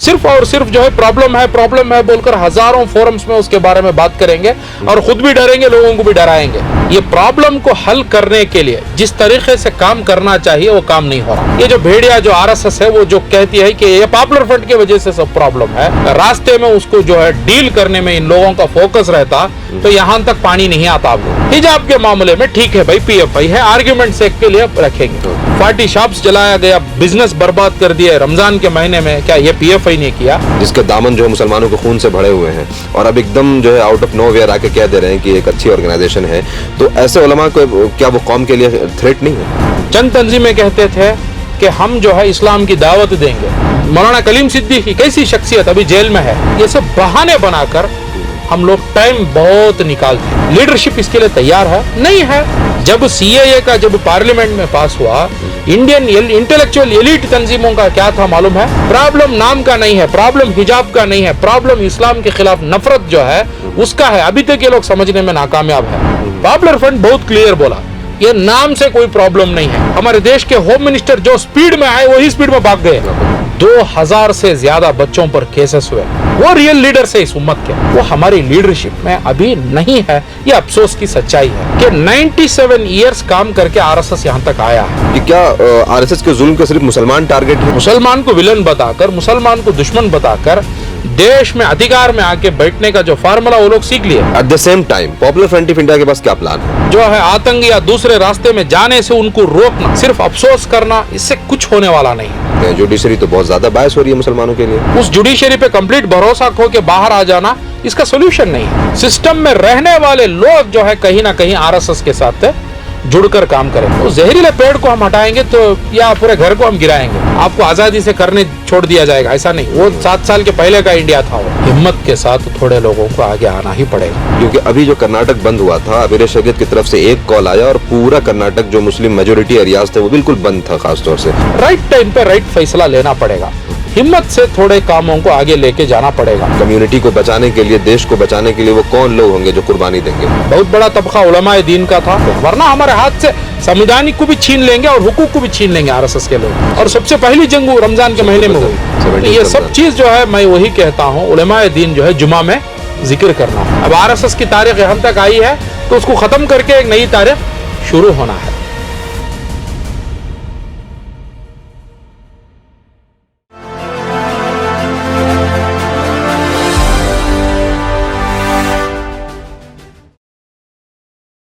सिर्फ और सिर्फ जो है प्रॉब्लम है बोलकर हजारों फोरम्स में उसके बारे में बात करेंगे और खुद भी डरेंगे, लोगों को भी डराएंगे। ये प्रॉब्लम को हल करने के लिए जिस तरीके से काम करना चाहिए वो काम नहीं हो रहा। ये जो भेड़िया जो आरएसएस है वो जो कहती है कि ये पॉपुलर फ्रंट की वजह से सब प्रॉब्लम है, रास्ते में उसको जो है डील करने में इन लोगों का फोकस रहता तो यहाँ तक पानी नहीं आता। आपको हिजाब के मामले में ठीक है भाई, पीएफआई है, आर्ग्यूमेंट सेक के लिए रखेंगे। पार्टी शॉप्स जलाया गया, बिजनेस बर्बाद कर दिया रमजान के महीने में, क्या ये पीएफआई ने किया? जिसके दामन जो है मुसलमानों के खून से भरे हुए हैं और अब एकदम जो है आउट ऑफ नोवेयर आके कह दे रहे हैं कि एक अच्छी ऑर्गेनाइजेशन है, तो ऐसे उलमा को क्या वो कौम के लिए थ्रेट नहीं है? चंद तंजीमें कहते थे कि हम जो है इस्लाम की दावत देंगे। मौलाना कलीम सिद्दीकी कैसी शख्सियत अभी जेल में है, ये सब बहाने बनाकर हम लोग टाइम बहुत निकालते हैं। लीडरशिप इसके लिए तैयार है नहीं है। जब सीएए का जब पार्लियामेंट में पास हुआ, इंडियन इंटेलेक्चुअल एलीट तंजीमों का क्या था मालूम है? प्रॉब्लम नाम का नहीं है, प्रॉब्लम हिजाब का नहीं है, प्रॉब्लम इस्लाम के खिलाफ नफरत जो है उसका है। अभी तक ये लोग समझने में नाकामयाब है। पॉपुलर फ्रंट बहुत क्लियर बोला, ये नाम से कोई प्रॉब्लम नहीं है। हमारे देश के होम मिनिस्टर जो स्पीड में आए वही स्पीड में भाग गए। 2000 से ज्यादा बच्चों पर केसेस हुए। वो रियल लीडर से इस उम्मत के, वो हमारी लीडरशिप में अभी नहीं है। ये अफसोस की सच्चाई है कि 97 इयर्स काम करके आरएसएस यहाँ तक आया है। कि क्या आरएसएस के जुल्म के सिर्फ मुसलमान टारगेट है? मुसलमान को विलन बताकर, मुसलमान को दुश्मन बताकर देश में अधिकार में आके बैठने का जो फार्मूला वो लोग सीख लिए। At the same time popular front of India के पास क्या प्लान है? जो है आतंक या दूसरे रास्ते में जाने से उनको रोकना, सिर्फ अफसोस करना, इससे कुछ होने वाला नहीं है। जुडिशरी तो बहुत ज्यादा बायस हो रही है मुसलमानों के लिए। उस जुडिशरी पे कंप्लीट भरोसा खो के बाहर आ जाना इसका सोल्यूशन नहीं है। सिस्टम में रहने वाले लोग जो है कहीं ना कहीं आरएसएस के साथ जुड़कर काम करें। तो जहरीले पेड़ को हम हटाएंगे तो या पूरे घर को हम गिराएंगे, आपको आजादी से करने छोड़ दिया जाएगा, ऐसा नहीं। वो 7 साल के पहले का इंडिया था। वो हिम्मत के साथ थोड़े लोगों को आगे आना ही पड़ेगा। क्योंकि अभी जो कर्नाटक बंद हुआ था, अमीर शरीयत की तरफ से एक कॉल आया और पूरा कर्नाटक जो मुस्लिम मेजोरिटी एरियाज थे वो बिल्कुल बंद था। खासतौर से राइट टाइम पे राइट फैसला लेना पड़ेगा। हिम्मत से थोड़े कामों को आगे लेके जाना पड़ेगा। कम्युनिटी को बचाने के लिए, देश को बचाने के लिए वो कौन लोग होंगे जो कुर्बानी देंगे? बहुत बड़ा तबका उलमाए दीन का था, वरना हमारे हाथ से संविधानिक को भी छीन लेंगे और हुकूक को भी छीन लेंगे आरएसएस के लोग। और सबसे पहली जंग रमजान के महीने में हुई। ये सब चीज जो है मैं वही कहता हूँ, उलमाए दीन जो है जुमा में जिक्र करना। अब आरएसएस की तारीख यहाँ तक आई है तो उसको खत्म करके एक नई तारीख शुरू होना है।